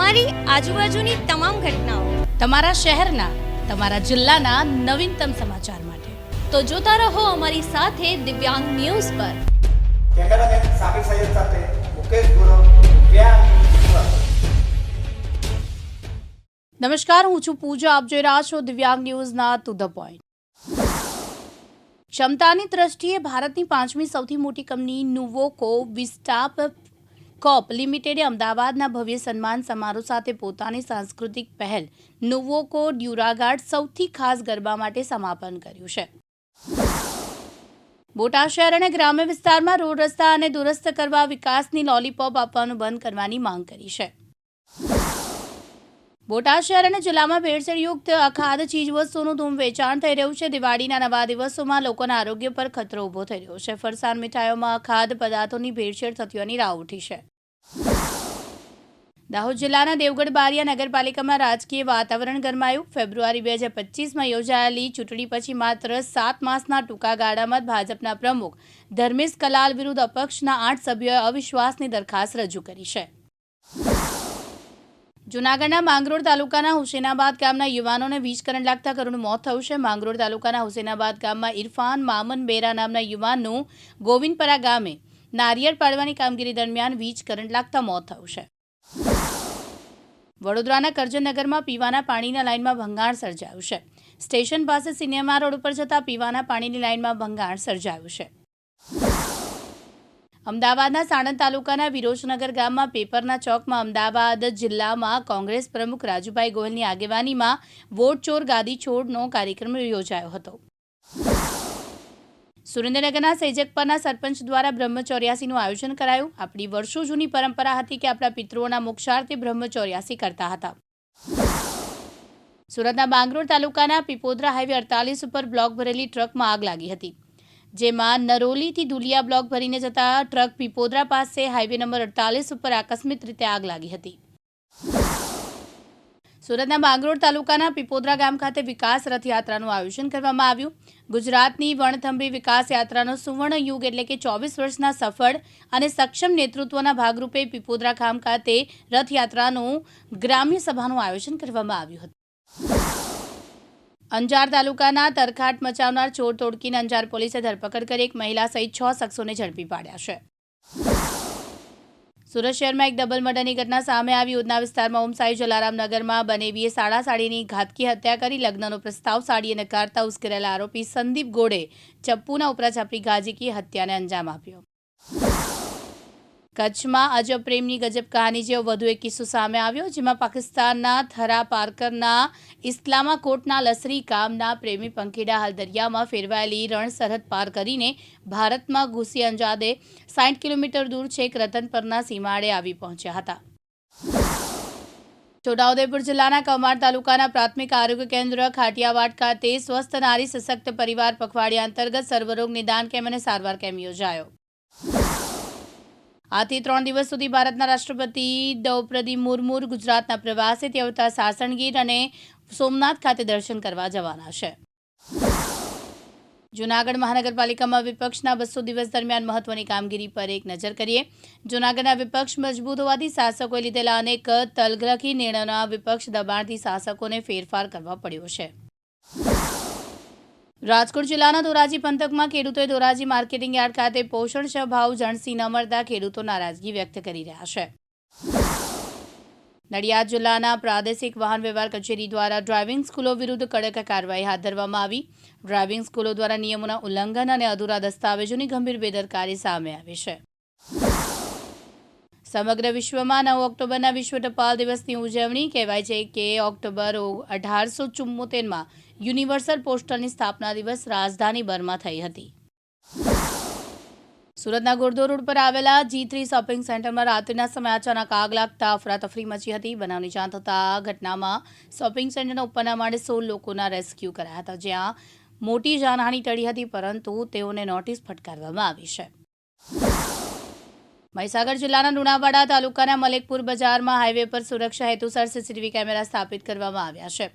તમારી આજુબાજુની તમામ ઘટનાઓ, તમારા શહેરના, તમારા જિલ્લાના નવીનતમ સમાચાર માટે તો જોતા રહો અમારી સાથે દિવ્યાંગ ન્યૂઝ પર. કેમેરામેન સાબિર સૈયદ સાથે મુકેશ ગુરવ, દિવ્યાંગ ન્યૂઝ. નમસ્કાર, હું છું પૂજા. આપ જોઈ રહ્યા છો દિવ્યાંગ ન્યૂઝના ટુ ધ પોઈન્ટ. ક્ષમતાની દ્રષ્ટિએ ભારતની પાંચમી સૌથી મોટી કંપની નુવોકો વિસ્ટાપ કોપ લિમિટેડે અમદાવાદના ભવ્ય સન્માન સમારોહ સાથે પોતાની સાંસ્કૃતિક પહેલ નુવોકો ડ્યુરાગાર્ડ સૌથી ખાસ ગરબા માટે સમાપન કર્યું છે. બોટાદ શહેર અને ગ્રામ્ય વિસ્તારમાં રોડ રસ્તા અને દુરસ્ત કરવા વિકાસની લોલીપોપ આપવાનું બંધ કરવાની માંગ કરી છે. બોટાદ શહેર અને જિલ્લામાં ભેળસેળયુક્ત અખાદ્ય ચીજવસ્તુઓનું ધૂમ વેચાણ થઈ રહ્યું છે. દિવાળીના નવા દિવસોમાં લોકોના આરોગ્ય પર ખતરો ઊભો થઈ રહ્યો છે. ફરસાણ મીઠાઈઓમાં અખાદ્ય પદાર્થોની ભેળસેળ થતી હોવાની રાવ ઉઠી છે. દાહોદ જિલ્લાના દેવગઢ બારિયા નગરપાલિકામાં રાજકીય વાતાવરણ ગરમાયું. ફેબ્રુઆરી 2025માં યોજાયેલી ચૂંટણી પછી માત્ર 7 માસના ટૂંકા ગાળામાં ભાજપના પ્રમુખ ધર્મેશ કલાલ વિરુદ્ધ અપક્ષના 8 સભ્યોએ અવિશ્વાસની દરખાસ્ત રજૂ કરી છે. જૂનાગઢના માંગરોળ તાલુકાના હુસેનાબાદ ગામના યુવાનોને વીજ કરંટ લાગતા કરુણ મોત થયું છે. માંગરોળ તાલુકાના હુસેનાબાદ ગામમાં ઇરફાન મામન બેરા નામના યુવાનનું ગોવિંદપરા ગામે નારિયેળ પાડવાની કામગીરી દરમિયાન વીજ કરંટ લાગતા મોત થયું છે. વડોદરાના કરજનનગરમાં પીવાના પાણીના લાઇનમાં ભંગાણ સર્જાયું છે. સ્ટેશન પાસે સિનેમા રોડ ઉપર જતા પીવાના પાણીની લાઇનમાં ભંગાણ સર્જાયું છે. અમદાવાદના સાણંદ તાલુકાના વિરોચનગર ગામમાં પેપરના ચોકમાં અમદાવાદ જિલ્લામાં કોંગ્રેસ પ્રમુખ રાજુભાઈ ગોહિલની આગેવાનીમાં વોટ ચોર ગાદી છોડનો કાર્યક્રમ યોજાયો હતો. સુરેન્દ્રનગરના સેજકપરના સરપંચ દ્વારા બ્રહ્મચોર્યાસીનું આયોજન કરાયું. આપણી વર્ષો જૂની પરંપરા હતી કે આપણા પિતૃઓના મોક્ષાર્થે બ્રહ્મચોર્યાસી કરતા હતા. સુરતના બાંગરોળ તાલુકાના પીપોદરા હાઈવે 48 ઉપર બ્લોક ભરેલી ટ્રકમાં આગ લાગી હતી, જેમાં નરોલીથી ધુલિયા બ્લોક ભરીને જતા ટ્રક પીપોદરા પાસે હાઈવે નંબર 48 ઉપર આકસ્મિક રીતે આગ લાગી હતી. સુરતના માંગરોળ તાલુકાના પીપોદરા ગામ ખાતે વિકાસ રથયાત્રાનું આયોજન કરવામાં આવ્યું. ગુજરાતની વણથંભી વિકાસ યાત્રાનો સુવર્ણ યુગ એટલે કે 24 વર્ષના સફળ અને સક્ષમ નેતૃત્વના ભાગરૂપે પીપોદરા ગામ ખાતે રથયાત્રાનું ગ્રામ્ય સભાનું આયોજન કરવામાં આવ્યું હતું. અંજાર તાલુકાના તરખાટ મચાવનાર ચોર તોડકીને અંજાર પોલીસે ધરપકડ કરી એક મહિલા સહિત 6 શખ્સોને ઝડપી પાડ્યા છે. સુરત શહેરમાં એક ડબલ મર્ડરની ઘટના સામે આવી. ઉધના વિસ્તારમાં ઓમસાઈ જલારામ નગરમાં બનેવીએ સાડીની ઘાતકી હત્યા કરી લગ્નનો પ્રસ્તાવ સાડીએ નકારતા ઉશ્કેરેલા આરોપી સંદીપ ગોડે ચપ્પુના ઉપરા ચાપડી ગાજીકી હત્યાને અંજામ આપ્યો. કચ્છમાં અજબ પ્રેમની ગજબ કહાની જેવો વધુ એક કિસ્સો સામે આવ્યો, જેમાં પાકિસ્તાનના થરા પારકરના ઇસ્લામાકોટના લસરી ગામના પ્રેમી પંખીડા હાલ દરિયામાં ફેરવાયેલી રણ સરહદ પાર કરીને ભારતમાં ઘૂસી અંજાદે 60 કિલોમીટર દૂર છેક રતનપરના સીમાડે આવી પહોંચ્યા હતા. છોટાઉદેપુર જિલ્લાના કમાડ તાલુકાના પ્રાથમિક આરોગ્ય કેન્દ્ર ખાટિયાવાડ ખાતે સ્વસ્થ નારી સશક્ત પરિવાર પખવાડિયા અંતર્ગત સર્વરોગ નિદાન કેમ્પ અને સારવાર કેમ્પ યોજાયો. આથી 3 દિવસ સુધી ભારતના રાષ્ટ્રપતિ દ્રૌપદી મુર્મુ ગુજરાતના પ્રવાસે આવતા સાસણગીર અને સોમનાથ ખાતે દર્શન કરવા જવાના છે. જૂનાગઢ મહાનગરપાલિકામાં વિપક્ષના 200 દિવસ દરમિયાન મહત્વની કામગીરી પર એક નજર કરીએ. જૂનાગઢના વિપક્ષ મજબૂત હોવાથી શાસકોએ લીધેલા અનેક તલગ્રખી નિર્ણયોના વિપક્ષ દબાણથી શાસકોને ફેરફાર કરવા પડ્યો છે. રાજકોટ જિલ્લાના ધોરાજી પંથકમાં ખેડૂતોએ ધોરાજી માર્કેટિંગ યાર્ડ ખાતે પોષણક્ષમ ભાવ જણસી ન મળતા ખેડૂતો નારાજગી વ્યક્ત કરી રહ્યા છે. નડિયાદ જિલ્લાના પ્રાદેશિક વાહન વ્યવહાર કચેરી દ્વારા ડ્રાઇવિંગ સ્કૂલો વિરુદ્ધ કડક કાર્યવાહી હાથ ધરવામાં આવી. ડ્રાઇવિંગ સ્કૂલો દ્વારા નિયમોના ઉલ્લંઘન અને અધૂરા દસ્તાવેજોની ગંભીર બેદરકારી સામે આવી છે. સમગ્ર વિશ્વમાં 9 ઓક્ટોબરના વિશ્વ ટપાલ દિવસની ઉજવણી. કહેવાય છે કે ઓક્ટોબર 1874માં યુનિવર્સલ પોસ્ટલની સ્થાપના દિવસ રાજધાની બર્મા થઈ હતી. સુરતના ગુરદો રોડ પર આવેલા G3 શોપિંગ સેન્ટરમાં રાત્રિના સમયે અચાનક આગ લાગતા અફરાતફરી મચી હતી. બનાવની જાણ થતાં ઘટનામાં શોપિંગ સેન્ટરના ઉપરના માળે 16 લોકોના રેસ્ક્યુ કરાયા હતા, જ્યાં મોટી જાનહાનિ ટળી હતી, પરંતુ તેઓને નોટિસ ફટકારવામાં આવી છે. મહીસાગર જિલ્લાના લુણાવાડા તાલુકાના મલેકપુર બજારમાં હાઈવે પર સુરક્ષા હેતુસર સીસીટીવી કેમેરા સ્થાપિત કરવામાં આવ્યા છે.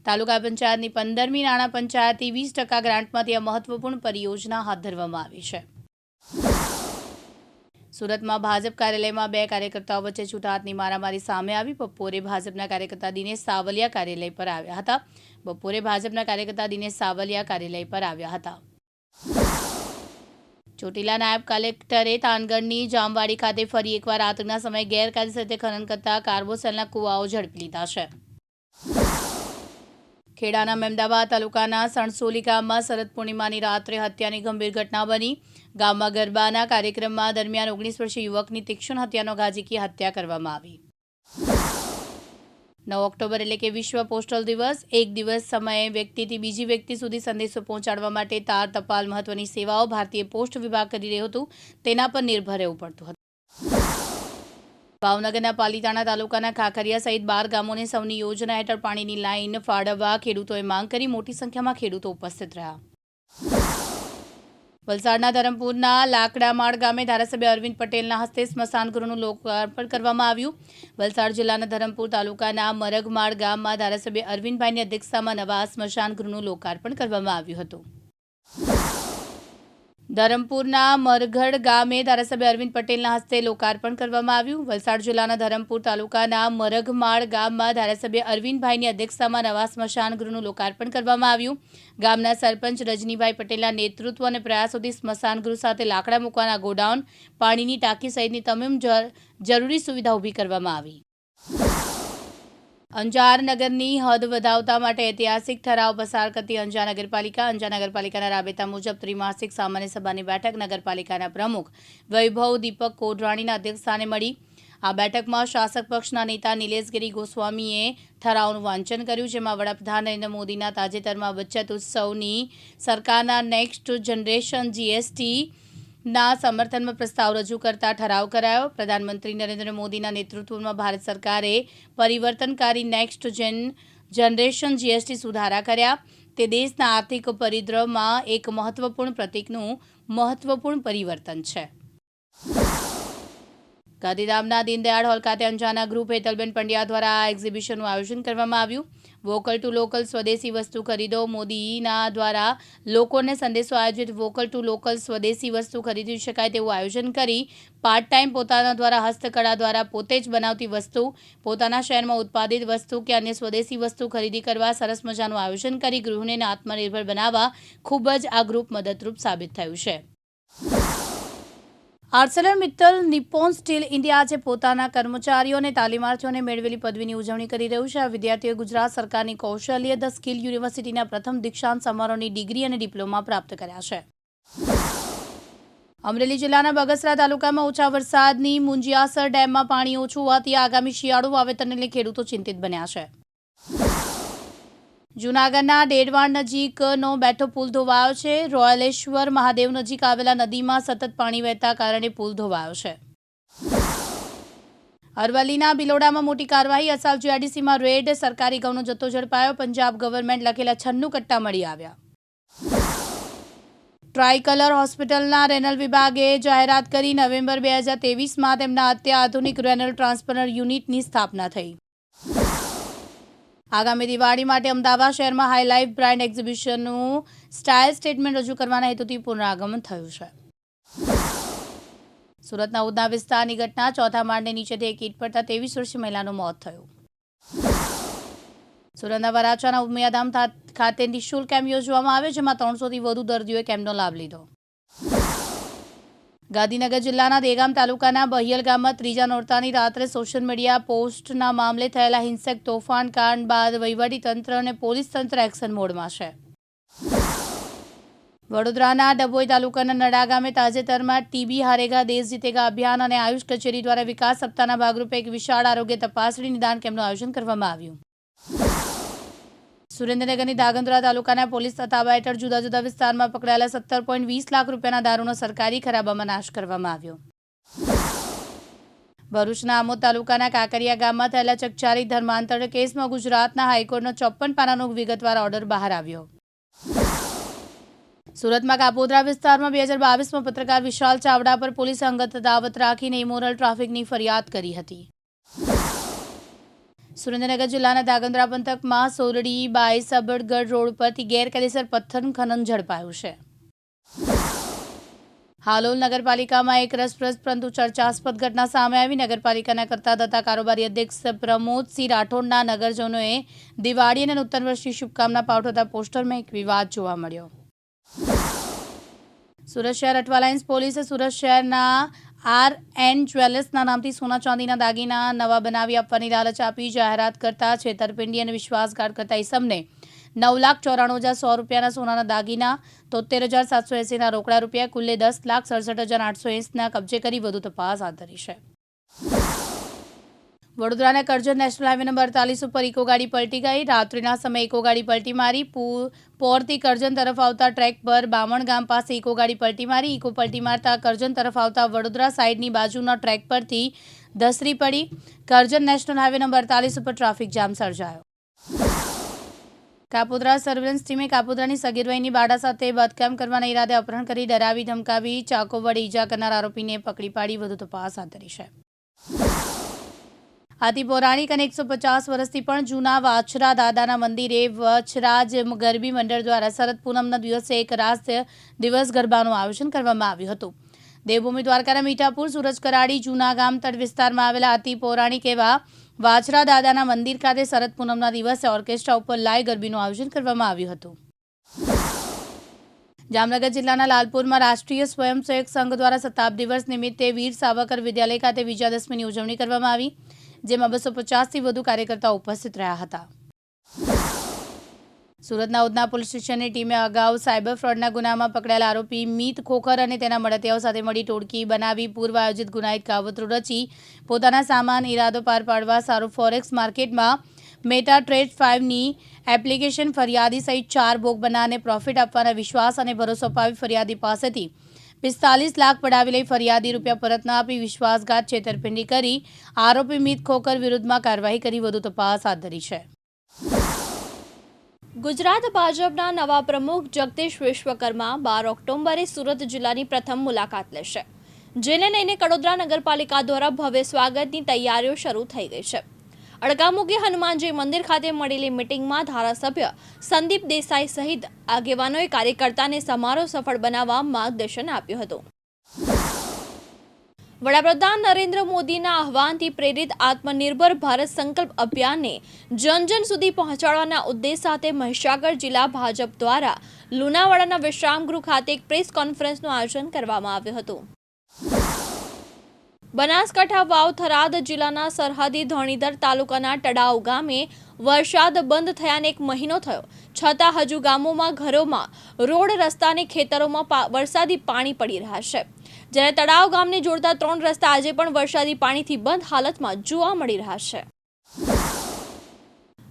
તાલુકા પંચાયતની 15મી નાણાં પંચાયતથી 20% ગ્રાન્ટમાંથી આ મહત્વપૂર્ણ પરિયોજના હાથ ધરવામાં આવી છે. સુરતમાં ભાજપ કાર્યાલયમાં બે કાર્યકર્તાઓ વચ્ચે છૂટા હાથની મારામારી સામે આવી. બપોરે ભાજપના કાર્યકર્તા દિનેશ સાવલિયા કાર્યાલય પર આવ્યા હતા. ચોટીલા નાયબ કલેક્ટરે થાનગઢની જામવાડી ખાતે ફરી એકવાર રાત્રિના સમયે ગેરકાયદેસર રીતે ખનન કરતા કાર્બોસેલના કુવાઓ ઝડપી લીધા છે. ખેડાના મહેમદાવાદ તાલુકાના સણસોલી ગામમાં શરદ પૂર્ણિમાની રાત્રે હત્યાની ગંભીર ઘટના બની. ગામમાં ગરબાના કાર્યક્રમમાં દરમિયાન 19 વર્ષીય યુવકની તીક્ષ્ણ હત્યાનો ઘા ઝીકી હત્યા કરવામાં આવી. 9 ઓક્ટોબર એટલે કે વિશ્વ પોસ્ટલ દિવસ. એક દિવસ સમયે વ્યક્તિથી બીજી વ્યક્તિ સુધી સંદેશો પહોંચાડવા માટે તાર ટપાલ મહત્વની સેવાઓ ભારતીય પોસ્ટ વિભાગ કરી રહ્યું હતું, તેના પર નિર્ભર રહેવું પડતું હતું. ભાવનગરના પાલીતાણા તાલુકાના ખાખરિયા સહિત 12 ગામોને સૌની યોજના હેઠળ પાણીની લાઇન ફાળવવા ખેડૂતોએ માંગ કરી. મોટી સંખ્યામાં ખેડૂતો ઉપસ્થિત રહ્યા. વલસાડના ધરમપુરના લાકડામાળ ગામે ધારાસભ્ય અરવિંદ પટેલના હસ્તે સ્મશાન ગૃહનું લોકાર્પણ કરવામાં આવ્યું. વલસાડ જિલ્લાના ધરમપુર તાલુકાના મરગમાળ ગામમાં ધારાસભ્ય અરવિંદભાઈની અધ્યક્ષતામાં નવા સ્મશાન ગૃહનું લોકાર્પણ કરવામાં આવ્યું હતું. ધરમપુરના મરગઢ ગામે ધારાસભ્ય અરવિંદ પટેલના હસ્તે લોકાર્પણ કરવામાં આવ્યું. વલસાડ જિલ્લાના ધરમપુર તાલુકાના મરગમાળ ગામમાં ધારાસભ્ય અરવિંદભાઈની અધ્યક્ષતામાં નવા સ્મશાન ગૃહનું લોકાર્પણ કરવામાં આવ્યું. ગામના સરપંચ રજનીભાઈ પટેલના નેતૃત્વ અને પ્રયાસોથી સ્મશાન ગૃહ સાથે લાકડા મૂકવાના ગોડાઉન, પાણીની ટાંકી સહિતની તમામ જરૂરી સુવિધા ઊભી કરવામાં આવી. અંજાર નગરની હદ વધાવતા માટે ઐતિહાસિક ઠરાવ પસાર કરતી અંજાર નગરપાલિકાના રાબેતા મુજબ ત્રિમાસિક સામાન્ય સભાની બેઠક નગરપાલિકાના પ્રમુખ વૈભવ દીપક કોડરાણીના અધ્યક્ષસ્થાને મળી. આ બેઠકમાં શાસક પક્ષના નેતા નિલેશગિરી ગોસ્વામીએ ઠરાવનું વાંચન કર્યું, જેમાં વડાપ્રધાન નરેન્દ્ર મોદીના તાજેતરમાં બચત ઉત્સવની સરકારના નેક્સ્ટ જનરેશન જીએસટી ના સમર્થનમાં પ્રસ્તાવ રજૂ કરતા ઠરાવ કરાયો. પ્રધાનમંત્રી નરેન્દ્ર મોદીના નેતૃત્વમાં ભારત સરકારે પરિવર્તનકારી નેક્સ્ટ જનરેશન જીએસટી સુધારા કર્યા. તે દેશના આર્થિક પરિદ્રવમાં એક મહત્વપૂર્ણ પ્રતીકનું મહત્વપૂર્ણ પરિવર્તન છે. ગાંધીધામના દીનદયાળ હોલ ખાતે અંજારના ગ્રુપ હેતલબેન પંડ્યા દ્વારા આ એક્ઝિબિશનનું આયોજન કરવામાં આવ્યું. વોકલ ટુ લોકલ સ્વદેશી વસ્તુ ખરીદો મોદીના દ્વારા લોકોને સંદેશો આયોજિત વોકલ ટુ લોકલ સ્વદેશી વસ્તુ ખરીદી શકાય તેવું આયોજન કરી પાર્ટ ટાઈમ પોતાના દ્વારા હસ્તકળા દ્વારા પોતે જ બનાવતી વસ્તુ, પોતાના શહેરમાં ઉત્પાદિત વસ્તુ કે અન્ય સ્વદેશી વસ્તુ ખરીદી કરવા સરસ મજાનું આયોજન કરી ગૃહિણીને આત્મનિર્ભર બનાવવા ખૂબ જ આ ગ્રુપ મદદરૂપ સાબિત થયું છે. આર્સેલરમિત્તલ નિપ્પોન સ્ટીલ ઇન્ડિયા આજે પોતાના કર્મચારીઓ અને તાલીમાર્થીઓને મેળવેલી પદવીની ઉજવણી કરી રહ્યું છે. આ વિદ્યાર્થીઓએ ગુજરાત સરકારની કૌશલ્ય ધ સ્કિલ યુનિવર્સિટીના પ્રથમ દીક્ષાંત સમારોહની ડિગ્રી અને ડિપ્લોમા પ્રાપ્ત કર્યા છે. અમરેલી જિલ્લાના બગસરા તાલુકામાં ઓછા વરસાદની મુંજિયાસર ડેમમાં પાણી ઓછું હોવાથી આગામી શિયાળુ વાવેતરને લઈને ખેડૂતો ચિંતિત બન્યા છે. જૂનાગઢના ડેડવાણ નજીકનો બેઠો પુલ ધોવાયો છે. રોયલેશ્વર મહાદેવ નજીક આવેલા નદીમાં સતત પાણી વહેતા કારણે પુલ ધોવાયો છે. અરવલ્લીના બિલોડામાં મોટી કાર્યવાહી. અસાલ જીઆઈડીસીમાં રેડ. સરકારી ઘઉંનો જથ્થો ઝડપાયો. પંજાબ ગવર્મેન્ટ લખેલા 96 કટ્ટા મળી આવ્યા. ટ્રાયકલર હોસ્પિટલના રેનલ વિભાગે જાહેરાત કરી. નવેમ્બર 2023માં તેમના અત્યાધુનિક રેનલ ટ્રાન્સપ્લાન્ટ યુનિટની સ્થાપના થઈ. આગામી દિવાળી માટે અમદાવાદ શહેરમાં હાઈલાઇફ બ્રાન્ડ એક્ઝિબિશનનું સ્ટાઇલ સ્ટેટમેન્ટ રજૂ કરવાના હેતુથી પુનરાગમન થયું છે. સુરતના ઉધના વિસ્તારની ઘટના. ચોથા માળને નીચેથી એક ઈંટ પડતા 23 વર્ષીય મહિલાનું મોત થયું. સુરતના વરાછાના ઉમિયાધામ ખાતે નિઃશુલ્ક કેમ્પ યોજવામાં આવ્યો, જેમાં 300થી વધુ દર્દીઓએ કેમ્પનો લાભ લીધો. ગાંધીનગર જિલ્લાના દેગામ તાલુકાના બહિયલ ગામમાં ત્રીજા નોરતાની રાત્રે સોશિયલ મીડિયા પોસ્ટના મામલે થયેલા હિંસક તોફાન કાંડ બાદ વહીવટીતંત્ર અને પોલીસ તંત્ર એક્શન મોડમાં છે. વડોદરાના ડભોઈ તાલુકાના નડા ગામે તાજેતરમાં ટીબી હારેગા દેશ જીતેગા અભિયાન અને આયુષ કચેરી દ્વારા વિકાસ સપ્તાહના ભાગરૂપે એક વિશાળ આરોગ્ય તપાસણી નિદાન કેમ્પનું આયોજન કરવામાં આવ્યું. સુરેન્દ્રનગરની ધાંગધ્રા તાલુકાના પોલીસ તતાબા હેઠળ જુદા જુદા વિસ્તારમાં પકડાયેલા 17.20 લાખ રૂપિયાના દારૂનો સરકારી ખરાબામાં નાશ કરવામાં આવ્યો. ભરૂચના આમોદ તાલુકાના કાંકરિયા ગામમાં થયેલા ચકચારી ધર્માંતર કેસમાં ગુજરાતના હાઈકોર્ટનો 54 પાનાનો વિગતવાર ઓર્ડર બહાર આવ્યો. સુરતમાં કાપોદ્રા વિસ્તારમાં 2022માં પત્રકાર વિશાલ ચાવડા પર પોલીસે અંગત દાવત રાખીને ઇમોરલ ટ્રાફિકની ફરિયાદ કરી હતી. સુરેન્દ્રનગર જિલ્લાના ધાંગધ્રા પંથકમાં સોરડી બાય સબડગઢ રોડ પરથી ગેરકાયદેસર પથ્થર ખનન ઝડપાયું છે. હાલોલ નગરપાલિકામાં એક રસપ્રદ પરંતુ ચર્ચાસ્પદ ઘટના સામે આવી. નગરપાલિકાના કરતા ધતા કારોબારી અધ્યક્ષ પ્રમોદસિંહ રાઠોડના નગરજનોએ દિવાળી અને નૂતન વર્ષની શુભકામના પાઠવતા પોસ્ટરમાં એક વિવાદ જોવા મળ્યો. સુરત શહેર અઠવાલાઇન્સ પોલીસે સુરત શહેરના RN જ્વેલર્સના નામથી સોના ચાંદીના દાગીના નવા બનાવી આપવાની લાલચ આપી જાહેરાત કરતા છેતરપિંડી અને વિશ્વાસઘાત કરતા ઇસમને 9,94,100 રૂપિયાના સોનાના દાગીના, 73,780ના રોકડા રૂપિયા, કુલ્લે 10,67,880ના કબજે કરી વધુ તપાસ હાથ ધરી છે. વડોદરાના કરજણ નેશનલ હાઈવે નંબર 48 ઉપર ઇકો ગાડી પલટી ગઈ. રાત્રિના સમયે ઇકો ગાડી પલટી મારી. પોરથી કરજણ તરફ આવતા ટ્રેક પર બામણ ગામ પાસે ઇકો ગાડી પલટી મારી. ઇકો પલટી મારતા કરજણ તરફ આવતા વડોદરા સાઈડની બાજુના ટ્રેક પરથી ધસરી પડી. કરજણ નેશનલ હાઈવે નંબર 48 ઉપર ટ્રાફિક જામ સર્જાયો. કાપોદ્રા સર્વેલન્સ ટીમે કાપોદ્રાની સગીર વયની બાળા સાથે બદકામ કરવાના ઈરાદે અપહરણ કરી ડરાવી ધમકાવી ચાકો વડે ઈજા કરનાર આરોપીને પકડી પાડી વધુ તપાસ હાથ ધરી છે. આથી પૌરાણિક અને 150 વર્ષથી પણ જૂના વાછરા દાદાના મંદિરે વચરાજ ગરબી મંડળ દ્વારા શરદ પૂનમના દિવસે એક રાસ દિવસ ગરબાનું આયોજન કરવામાં આવ્યું હતું. દેવભૂમિ દ્વારકાના મીઠાપુર, સુરજ કરાડી, જૂના ગામ તટ વિસ્તારમાં આવેલા અતિ પૌરાણિક એવા વાછરા દાદાના મંદિર ખાતે શરદ પૂનમના દિવસે ઓર્કેસ્ટ્રા ઉપર લાઈવ ગરબીનું આયોજન કરવામાં આવ્યું હતું. જામનગર જિલ્લાના લાલપુરમાં રાષ્ટ્રીય સ્વયંસેવક સંઘ દ્વારા શતાબ્દી વર્ષ નિમિત્તે વીર સાવરકર વિદ્યાલય ખાતે વિજયાદશમીની ઉજવણી કરવામાં આવી, જેમાં 250થી વધુ કાર્યકર્તાઓ ઉપસ્થિત રહ્યા હતા. સુરતના ઉધના પોલીસ સ્ટેશનની ટીમે અગાઉ સાયબર ફ્રોડના ગુનામાં પકડાયેલા આરોપી મીત ખોખર અને તેના મળતિયાઓ સાથે મળી ટોળકી બનાવી પૂર્વ આયોજિત ગુનાહિત કાવતરું રચી પોતાના સામાન ઈરાદો પાર પાડવા સારું ફોરેક્સ માર્કેટમાં મેટા ટ્રેડ 5ની એપ્લિકેશન ફરિયાદી સહિત 4 ભોગ બનાવને પ્રોફિટ આપવાના વિશ્વાસ અને ભરોસો અપાવી ફરિયાદી પાસેથી 45 લાખ પડાવી લઈ ફરિયાદી રૂપિયા પરત ન આપી વિશ્વાસઘાત છેતરપિંડી કરી આરોપી મીત ખોખર વિરુદ્ધમાં કાર્યવાહી કરી વધુ તપાસ હાથ ધરી છે. ગુજરાત ભાજપના નવા પ્રમુખ જગદીશ વિશ્વકર્મા 12 ઓક્ટોબરે સુરત જિલ્લાની પ્રથમ મુલાકાત લેશે, જેને લઈને કડોદરા નગરપાલિકા દ્વારા ભવ્ય સ્વાગતની તૈયારીઓ શરૂ થઈ ગઈ છે. અડકામુખી હનુમાનજી મંદિર ખાતે મળેલી મિટિંગમાં ધારાસભ્ય સંદીપ દેસાઈ સહિત આગેવાનોએ કાર્યકર્તાને સમારોહ સફળ બનાવવા માર્ગદર્શન આપ્યું હતું. વડાપ્રધાન નરેન્દ્ર મોદીના આહવાનથી પ્રેરિત આત્મનિર્ભર ભારત સંકલ્પ અભિયાનને જન સુધી પહોંચાડવાના ઉદ્દેશ સાથે મહીસાગર જિલ્લા ભાજપ દ્વારા લુણાવાડાના વિશ્રામગૃહ ખાતે એક પ્રેસ કોન્ફરન્સનું આયોજન કરવામાં આવ્યું હતું. બનાસકાંઠા વાવ થરાદ જિલ્લાના સરહદી ધોણીધર તાલુકાના તળાવ ગામે વરસાદ બંધ થયાને 1 મહિનો થયો, છતાં હજુ ગામોમાં, ઘરોમાં, રોડ રસ્તા અને ખેતરોમાં વરસાદી પાણી પડી રહ્યા છે. જ્યારે તળાવ ગામને જોડતા 3 રસ્તા આજે પણ વરસાદી પાણીથી બંધ હાલતમાં જોવા મળી રહ્યા છે.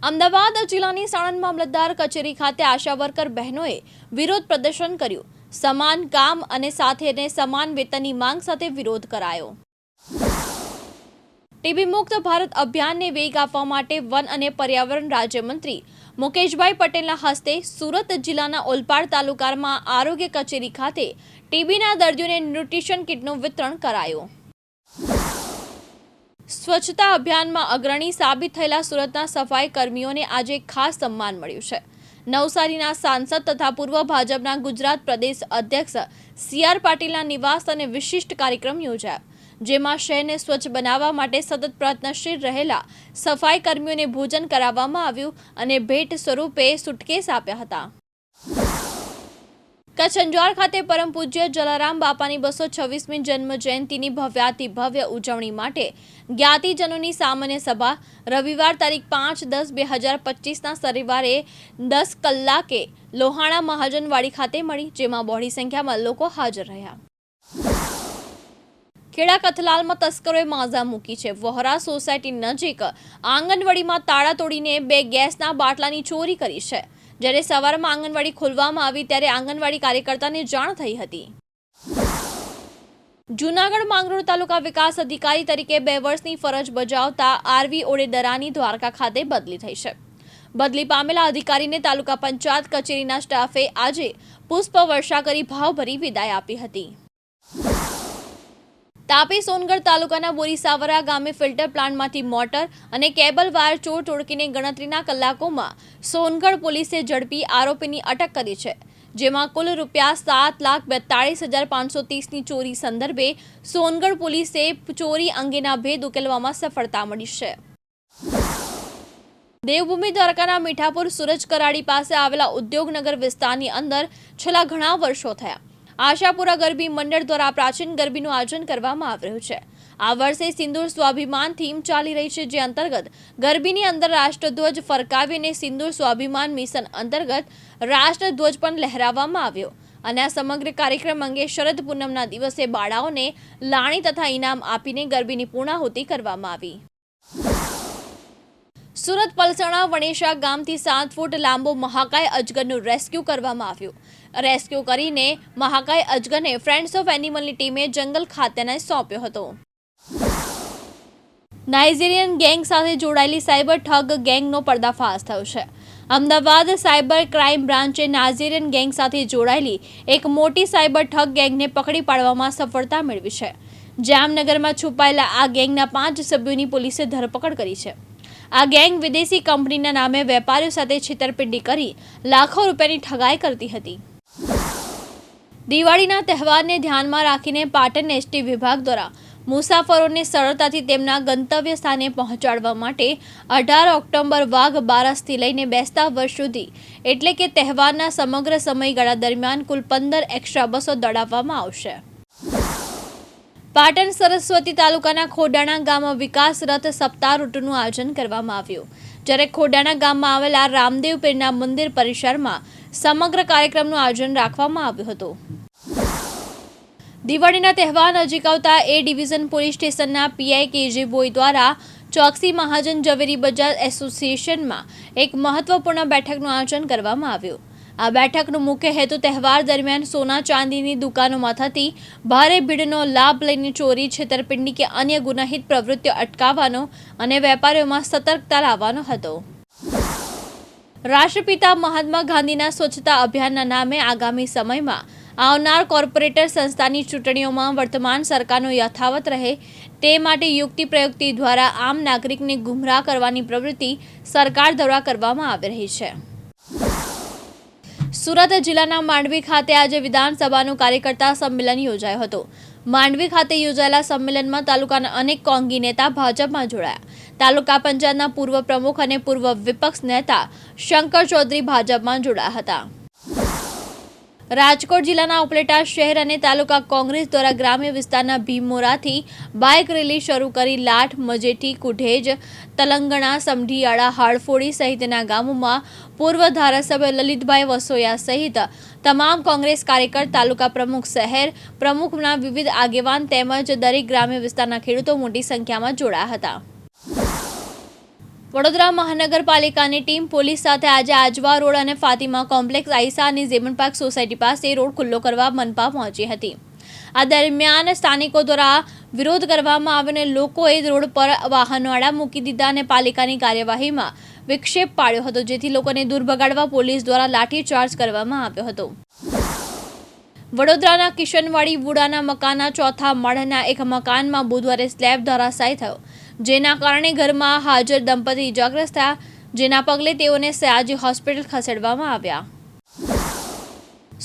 અમદાવાદ જિલ્લાની સાણંદ મામલતદાર કચેરી ખાતે આશા વર્કર બહેનોએ વિરોધ પ્રદર્શન કર્યું. સમાન કામ અને સાથે સમાન વેતનની માંગ સાથે વિરોધ કરાયો. ટીબી મુક્ત ભારત અભિયાનને વેગ આપવા માટે વન અને પર્યાવરણ રાજ્યમંત્રી મુકેશભાઈ પટેલના હસ્તે સુરત જિલ્લાના ઓલપાડ તાલુકામાં આરોગ્ય કચેરી ખાતે ટીબીના દર્દીઓને ન્યુટ્રિશન કિટનું વિતરણ કરાયું. સ્વચ્છતા અભિયાનમાં અગ્રણી સાબિત થયેલા સુરતના સફાઈ કર્મીઓને આજે ખાસ સન્માન મળ્યું છે. નવસારીના સાંસદ તથા પૂર્વ ભાજપના ગુજરાત પ્રદેશ અધ્યક્ષ CR પાટીલના નિવાસ અને વિશિષ્ટ કાર્યક્રમ યોજાયો, જેમાં શહેરને સ્વચ્છ બનાવવા માટે સતત પ્રયત્નશીલ રહેલા સફાઈ કર્મીઓને ભોજન કરાવવામાં આવ્યું અને ભેટ સ્વરૂપે સુટકેસ આપ્યા હતા. કચ્છ અંજાર ખાતે પરમ પૂજ્ય જલારામ બાપાની 226મી જન્મ જયંતિની ભવ્યાતિ ભવ્ય ઉજવણી માટે જ્ઞાતિજનોની સામાન્ય સભા રવિવાર તારીખ 5/10/2025ના શનિવારે 10 કલાકે લોહાણા મહાજનવાડી ખાતે મળી, જેમાં બહોળી સંખ્યામાં લોકો હાજર રહ્યા. ખેડા કથલાલમાં તસ્કરોએ માઝા મૂકી છે. વહોરા સોસાયટી નજીક આંગણવાડીમાં તાળા તોડીને 2 ગેસના બાટલાની ચોરી કરી છે. જ્યારે સવારમાં આંગણવાડી ખોલવામાં આવી ત્યારે આંગણવાડી કાર્યકર્તાને જાણ થઈ હતી. જૂનાગઢ માંગરોળ તાલુકા વિકાસ અધિકારી તરીકે 2 વર્ષની ફરજ બજાવતા આરવી ઓડેદરાની દ્વારકા ખાતે બદલી થઈ છે. બદલી પામેલા અધિકારીને તાલુકા પંચાયત કચેરીના સ્ટાફે આજે પુષ્પવર્ષા કરી ભાવભરી વિદાય આપી હતી. તાપી સોનગઢ તાલુકાના બોરીસાવરા ગામે ફિલ્ટર પ્લાન્ટમાંથી મોટર અને કેબલ વાયર ચોર ટોળકીને ગણતરીના કલાકોમાં સોનગઢ પોલીસે ઝડપી આરોપીની અટક કરી છે. જેમાં કુલ રૂપિયા 7,42,530ની ચોરી સંદર્ભે સોનગઢ પોલીસે ચોરી અંગેના ભેદ ઉકેલવામાં સફળતા મળી છે. દેવભૂમિ દ્વારકાના મીઠાપુર સૂરજ કરાડી પાસે આવેલા ઉદ્યોગનગર વિસ્તારની અંદર છેલ્લા ઘણા વર્ષો થયા આશાપુરા ગરબી મંડળ દ્વારા પ્રાચીન ગરબીનું આયોજન કરવામાં આવી રહ્યું છે. આ વર્ષે સિંદૂર સ્વાભિમાન થીમ ચાલી રહી છે, જે અંતર્ગત ગરબીની અંદર રાષ્ટ્રધ્વજ ફરકાવીને સિંદૂર સ્વાભિમાન મિશન અંતર્ગત રાષ્ટ્રધ્વજ પણ લહેરાવવામાં આવ્યો અને આ સમગ્ર કાર્યક્રમ અંગે શરદ પૂનમના દિવસે બાળાઓને લાણી તથા ઇનામ આપીને ગરબીની પૂર્ણાહુતિ કરવામાં આવી. સુરત પલસાણા વણેશા ગામથી 7 ફૂટ લાંબો મહાકાય અજગરનું રેસ્ક્યુ કરવામાં આવ્યું. રેસ્ક્યુ કરીને મહાકાય અજગરને ફ્રેન્ડ્સ ઓફ એનિમલની ટીમે જંગલ ખાતેને સોંપ્યો હતો. નાઇજીરિયન ગેંગ સાથે જોડાયેલી સાયબર ઠગ ગેંગનો પર્દાફાશ થયો છે. અમદાવાદ સાયબર ક્રાઇમ બ્રાન્ચે નાઇજીરિયન ગેંગ સાથે જોડાયેલી એક મોટી સાયબર ઠગ ગેંગને પકડી પાડવામાં સફળતા મેળવી છે. જામનગરમાં છુપાયેલા આ ગેંગના 5 સભ્યોની પોલીસે ધરપકડ કરી છે. આ ગેંગ વિદેશી કંપનીના નામે વેપારીઓ સાથે છેતરપિંડી કરી લાખો રૂપિયાની ઠગાઈ કરતી હતી. દિવાળીના તહેવારને ધ્યાનમાં રાખીને પાટણ એસટી વિભાગ દ્વારા મુસાફરોને સરળતાથી તેમના ગંતવ્ય સ્થાને પહોંચાડવા માટે 18 ઓક્ટોબર વાઘ બારસથી લઈને બેસતા વર્ષ સુધી એટલે કે તહેવારના સમગ્ર સમયગાળા દરમિયાન કુલ 15 એક્સ્ટ્રા બસો દોડાવવામાં આવશે. પાટણ સરસ્વતી તાલુકાના ખોડાણા ગામમાં વિકાસ રથ સપ્તાહ રૂટનું આયોજન કરવામાં આવ્યું, જ્યારે ખોડાણા ગામમાં આવેલા રામદેવ પીરના મંદિર પરિસરમાં સમગ્ર કાર્યક્રમનું આયોજન રાખવામાં આવ્યું હતું. દિવાળીના તહેવાર નજીક આવતા એ ડિવિઝન પોલીસ સ્ટેશનના પીઆઈ કેજે બોય દ્વારા ચોકસી મહાજન ઝવેરી બજાર એસોસિએશનમાં એક મહત્વપૂર્ણ બેઠકનું આયોજન કરવામાં આવ્યું. આ બેઠકનો મુખ્ય હેતુ તહેવાર દરમિયાન સોના ચાંદીની દુકાનોમાં થતી ભારે ભીડનો લાભ લઈને ચોરી, છેતરપિંડી કે અન્ય ગુનાહિત પ્રવૃત્તિઓ અટકાવવાનો અને વેપારીઓમાં સતર્કતા લાવવાનો હતો. રાષ્ટ્રપિતા મહાત્મા ગાંધીના સ્વચ્છતા અભિયાનના નામે આગામી સમયમાં આવનાર કોર્પોરેટર સંસ્થાની ચૂંટણીઓમાં વર્તમાન સરકારનો યથાવત રહે તે માટે યુક્તિ પ્રયુક્તિ દ્વારા આમ નાગરિકને ગુમરાહ કરવાની પ્રવૃત્તિ સરકાર દ્વારા કરવામાં આવી રહી છે. સુરત જિલ્લાના માંડવી ખાતે આજે વિધાનસભાનું કાર્યકર્તા સંમેલન યોજાયો હતો. માંડવી ખાતે યોજાયેલા સંમેલનમાં તાલુકાના અનેક કોંગી નેતા ભાજપમાં જોડાયા. તાલુકા પંચાયતના પૂર્વ પ્રમુખ અને પૂર્વ વિપક્ષ નેતા શંકર ચૌધરી ભાજપમાં જોડાયા હતા. રાજકોટ જિલ્લાના ઉપલેટા શહેર અને તાલુકા કોંગ્રેસ દ્વારા ગ્રામ્ય વિસ્તારના ભીમોરાથી બાઇક રેલી શરૂ કરી લાઠ, મજેઠી, કુઢેજ, તલંગણા, સમઢિયાળા, હાડફોડી સહિતના ગામોમાં પૂર્વ ધારાસભ્ય લલિતભાઈ વસોયા સહિત તમામ કોંગ્રેસ કાર્યકર, તાલુકા પ્રમુખ, શહેર પ્રમુખના વિવિધ આગેવાન તેમજ દરેક ગ્રામ્ય વિસ્તારના ખેડૂતો મોટી સંખ્યામાં જોડાયા હતા. વડોદરા મહાનગરપાલિકાની ટીમ પોલીસ સાથે આજે આજવા રોડ અને ફાતિમા કોમ્પ્લેક્સ, આઈસા અને ઝેમન પાર્ક સોસાયટી પાસે રોડ ખુલ્લો કરવા મનપા પહોંચી હતી. આ દરમિયાન સ્થાનિકો દ્વારા વિરોધ કરવામાં આવ્યો અને લોકોએ રોડ પર વાહનો આડા મૂકી દીધા અને પાલિકાની કાર્યવાહીમાં વિક્ષેપ પાડ્યો હતો, જેથી લોકોને દૂર ભગાડવા પોલીસ દ્વારા લાઠીચાર્જ કરવામાં આવ્યો હતો. વડોદરાના કિશનવાડી વુડાના મકાનના 4થા માળના એક મકાનમાં બુધવારે સ્લેબ ધરાશાયી થયો, જેના કારણે ઘરમાં હાજર દંપતી ઇજાગ્રસ્ત થયા, જેના પગલે તેઓને સયાજી હોસ્પિટલ ખસેડવામાં આવ્યા.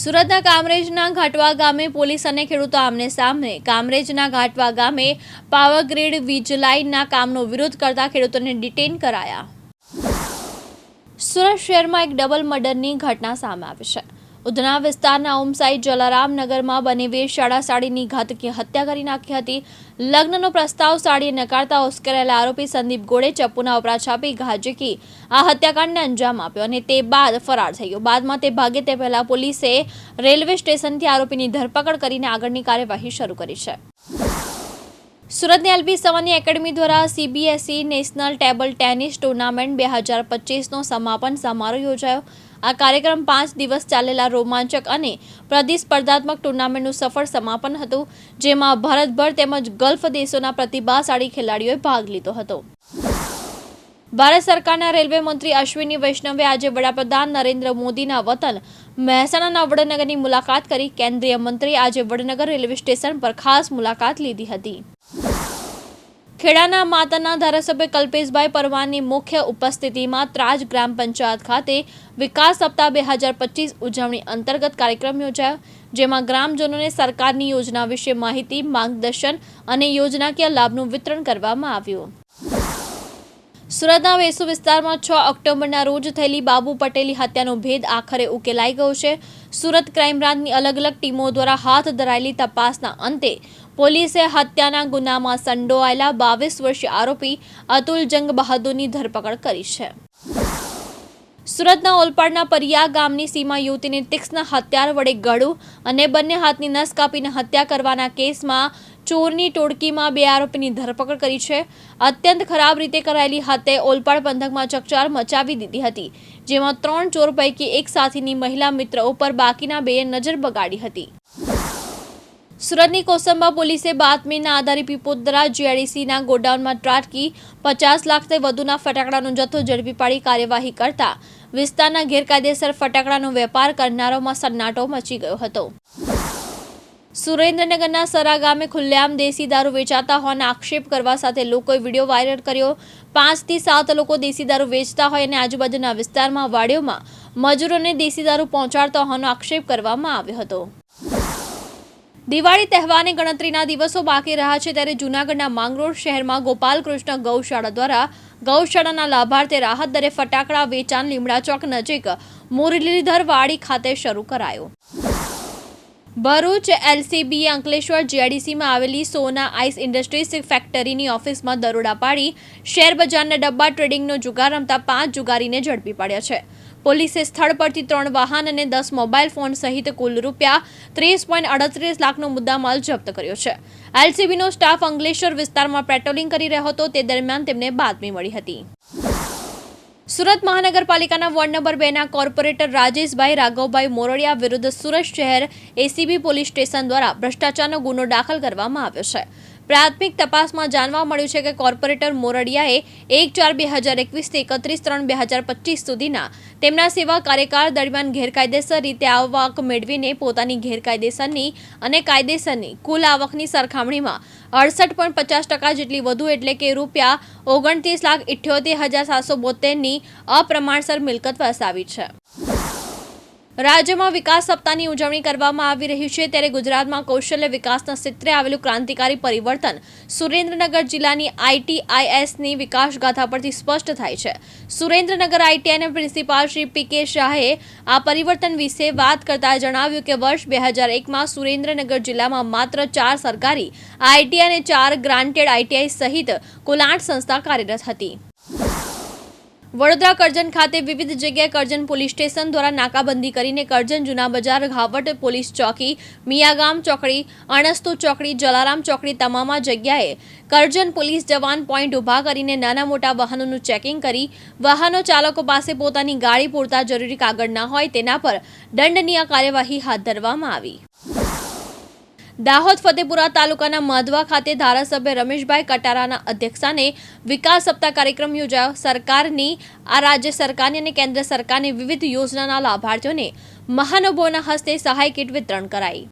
સુરતના કામરેજના ઘાટવા ગામે પોલીસ અને ખેડૂતો આમને સામને. કામરેજના ઘાટવા ગામે પાવર ગ્રીડ વીજ લાઇનના કામનો વિરોધ કરતા ખેડૂતોને ડિટેન કરાયા. સુરત શહેરમાં એક ડબલ મર્ડરની ઘટના સામે આવી છે. ઉધના વિસ્તારના ઓમસાઈ જલારામ નગરમાં બનેવી શાળા સાડીની ઘાતકી હત્યા કરી નાખી હતી. લગ્નનો પ્રસ્તાવ સાડીએ નકારતા ઉશ્કેરાયેલા આરોપી સંદીપ ગોળે ચપ્પુના વપરાશ આપી ઘા ઝીકી આ હત્યાકાંડને અંજામ આપ્યો અને તે બાદ ફરાર થઈ ગયો. બાદમાં તે ભાગે તે પહેલા પોલીસે રેલવે સ્ટેશનથી આરોપીની ધરપકડ કરીને આગળની કાર્યવાહી શરૂ કરી છે. સુરતની એલબી સવાની એકેડમી દ્વારા CBSE national table tennis tournament 2025નો સમાપન સમારોહ યોજાયો. આ કાર્યક્રમ 5 દિવસ ચાલેલા રોમાંચક અને પ્રતિસ્પર્ધાત્મક ટુર્નામેન્ટનું સફળ સમાપન હતું, જેમાં ભારતભર તેમજ ગલ્ફ દેશોના પ્રતિભાશાળી ખેલાડીઓએ ભાગ લીધો હતો. ભારત સરકારના રેલવે મંત્રી અશ્વિની વૈષ્ણવે આજે વડાપ્રધાન નરેન્દ્ર મોદીના વતન મહેસાણાના વડનગરની મુલાકાત કરી. કેન્દ્રીય મંત્રીએ આજે વડનગર રેલવે સ્ટેશન પર ખાસ મુલાકાત લીધી હતી. ખેડાના માતાના ધારાસભ્ય કલ્પેશભાઈ પરમારની મુખ્ય ઉપસ્થિતિમાં ત્રાજ ગ્રામ પંચાયત ખાતે વિકાસ સપ્તાહ 2025 ઉજવણી અંતર્ગત કાર્યક્રમ યોજાયો, જેમાં ગ્રામજનોને સરકારની યોજના વિશે માહિતી, માર્ગદર્શન અને યોજનાકીય લાભનું વિતરણ કરવામાં આવ્યું. સુરતના વેસુ વિસ્તારમાં 6 ઓક્ટોબરના રોજ થયેલી બાબુ પટેલી હત્યાનો ભેદ આખરે ઉકેલાઈ ગયો છે. સુરત ક્રાઇમ બ્રાન્ચની અલગ અલગ ટીમો દ્વારા હાથ ધરાયેલી તપાસના અંતે પોલીસે હત્યાના ગુનામાં સંડોવાયેલા 22 વર્ષીય આરોપી અતુલ જંગ બહાદુરની ધરપકડ કરી છે. સુરતના ઓલપાડના પરિયા ગામની સીમા યુવતીને તીક્ષ્ણ હથિયાર વડે ગળું અને બંને હાથની નસ કાપીને હત્યા કરવાના કેસમાં ચોરની ટોળકીમાં 2 આરોપીની ધરપકડ કરી છે. અત્યંત ખરાબ રીતે કરાયેલી હત્યાએ ઓલપાડ પંથકમાં ચકચાર મચાવી દીધી હતી, જેમાં 3 ચોર પૈકી એક સાથીની મહિલા મિત્ર ઉપર બાકીના 2એ નજર બગાડી હતી. સુરતની કોસંબા પોલીસે બાતમીના આધારે પીપોદરા જીઆઈડીસીના ગોડાઉનમાં ત્રાટકી 50 લાખથી વધુના ફટાકડાનો જથ્થો ઝડપી પાડી કાર્યવાહી કરતા વિસ્તારના ગેરકાયદેસર ફટાકડાનો વેપાર કરનારોમાં સન્નાટો મચી ગયો હતો. સુરેન્દ્રનગરના સરા ગામે ખુલ્લેઆમ દેશી દારૂ વેચાતા હોવાના આક્ષેપ કરવા સાથે લોકોએ વિડીયો વાયરલ કર્યો. 5 થી 7 લોકો દેશી દારૂ વેચતા હોય અને આજુબાજુના વિસ્તારમાં વાડીઓમાં મજૂરોને દેશી દારૂ પહોંચાડતા હોવાનો આક્ષેપ કરવામાં આવ્યો હતો. દિવાળી તહેવારની ગણતરીના દિવસો બાકી રહ્યા છે, ત્યારે જૂનાગઢના માંગરોળ શહેરમાં ગોપાલકૃષ્ણ ગૌશાળા દ્વારા ગૌશાળાના લાભાર્થે રાહત દરે ફટાકડા વેચાણ લીમડા ચોક નજીક મુરલીધર વાડી ખાતે શરૂ કરાયું. ભરૂચ એલસીબીએ અંકલેશ્વર જીઆઈડીસીમાં આવેલી સોના આઈસ ઇન્ડસ્ટ્રીઝ ફેક્ટરીની ઓફિસમાં દરોડા પાડી શેરબજારના ડબ્બા ટ્રેડિંગનો જુગાર રમતા 5 જુગારીને ઝડપી પાડ્યા છે. પોલીસે સ્થળ પરથી 3 વાહન અને 10 મોબાઈલ ફોન સહિત કુલ રૂપિયા 30.38 લાખનો મુદ્દામાલ જપ્ત કર્યો છે. એલસીબીનો સ્ટાફ અંકલેશ્વર વિસ્તારમાં પેટ્રોલિંગ કરી રહ્યો હતો, તે દરમિયાન તેમને બાતમી મળી હતી. સુરત મહાનગરપાલિકાના વોર્ડ નંબર 2ના કોર્પોરેટર રાજેશભાઈ રાઘવભાઈ મોરડિયા વિરુદ્ધ સુરત શહેર એસીબી પોલીસ સ્ટેશન દ્વારા ભ્રષ્ટાચારનો ગુનો દાખલ કરવામાં આવ્યો છે. પ્રાથમિક તપાસમાં જાણવા મળ્યું છે કે કોર્પોરેટર મોરડિયાએ 1/4/2021 થી 31/3/2025 સુધીના તેમના સેવા કાર્યકાળ દરમિયાન ગેરકાયદેસર રીતે આવક મેળવીને પોતાની ગેરકાયદેસરની અને કાયદેસરની કુલ આવકની સરખામણીમાં 68.50% જેટલી વધુ એટલે કે રૂપિયા 29,78,772ની અપ્રમાણસર મિલકત વસાવી છે. રાજ્યમાં વિકાસ સપ્તાહની ઉજવણી કરવામાં આવી રહી છે, ત્યારે ગુજરાતમાં કૌશલ્ય વિકાસના ક્ષેત્રે આવેલું ક્રાંતિકારી પરિવર્તન સુરેન્દ્રનગર જિલ્લાની આઈટીઆઈએસની વિકાસ ગાથા પરથી સ્પષ્ટ થાય છે. સુરેન્દ્રનગર આઈટીઆઈના પ્રિન્સિપાલ શ્રી પી.કે. શાહે આ પરિવર્તન વિશે વાત કરતા જણાવ્યું કે વર્ષ 2001માં સુરેન્દ્રનગર જિલ્લામાં માત્ર 4 સરકારી આઈટીઆઈ અને 4 ગ્રાન્ટેડ આઈટીઆઈ સહિત કુલ 8 સંસ્થા કાર્યરત હતી. વડોદરા કરજણ ખાતે વિવિધ જગ્યાએ કરજણ પોલીસ સ્ટેશન દ્વારા નાકાબંધી કરીને કરજણ જૂના બજાર, ઘાવટ પોલીસ ચોકી, મિયાગામ ચોકડી, અણસ્તુ ચોકડી, જલારામ ચોકડી તમામ જગ્યાએ કરજણ પોલીસ જવાન પોઈન્ટ ઊભા કરીને નાના મોટા વાહનોનું ચેકિંગ કરી વાહનો ચાલકો પાસે પોતાની ગાડી પૂરતા જરૂરી કાગળ ના હોય તેના પર દંડનીય કાર્યવાહી હાથ ધરવામાં આવી. દાહોદ ફતેપુરા તાલુકાના માધવા ખાતે ધારાસભ્ય રમેશભાઈ કટારાના અધ્યક્ષસ્થાને વિકાસ સપ્તાહ કાર્યક્રમ યોજાયો. સરકારની રાજ્ય સરકારની અને કેન્દ્ર સરકારની વિવિધ યોજનાના લાભાર્થીઓને મહાનુભાવોના હસ્તે સહાય કીટ વિતરણ કરાઈ.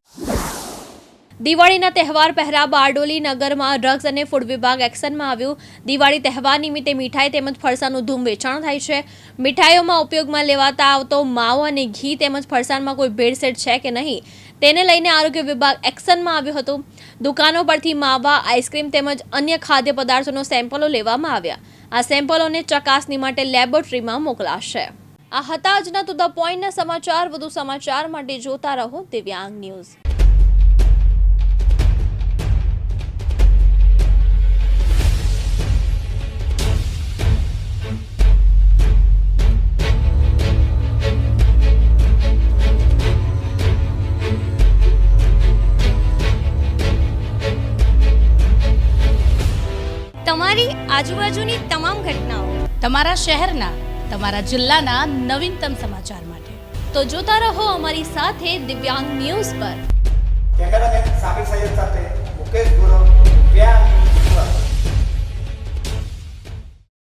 દિવાળીના તહેવાર પહેલા બારડોલી નગરમાં ડ્રગ્સ અને ફૂડ વિભાગ એક્શનમાં આવ્યું. દિવાળી તહેવાર નિમિત્તે મીઠાઈ તેમજ ફરસાણનું ધૂમ વેચાણ થાય છે. મીઠાઈઓમાં ઉપયોગમાં લેવાતા આવતો માવો અને ઘી તેમજ ફરસાણમાં કોઈ ભેળસેળ છે કે નહીં તેને લઈને આરોગ્ય વિભાગ એક્શનમાં આવ્યો હતો. દુકાનો પરથી માવા, આઈસ્ક્રીમ તેમજ અન્ય ખાદ્ય પદાર્થોનો સેમ્પલો લેવામાં આવ્યા. આ સેમ્પલોને ચકાસણી માટે લેબોરેટરીમાં મોકલાશે. આ હતા આજના ટુ ધ પોઈન્ટના સમાચાર. વધુ સમાચાર માટે જોતા રહો દિવ્યાંગ ન્યૂઝ. તમારી આજુબાજુની તમામ ઘટનાઓ, તમારા શહેરના, તમારા જિલ્લાના નવીનતમ સમાચાર માટે તો જોતા રહો અમારી સાથે દિવ્યાંગ ન્યૂઝ પર. કેમેરામેન સાબિર સૈયદ સાથે મુકેશ ગુરુ, દિવ્યાંગ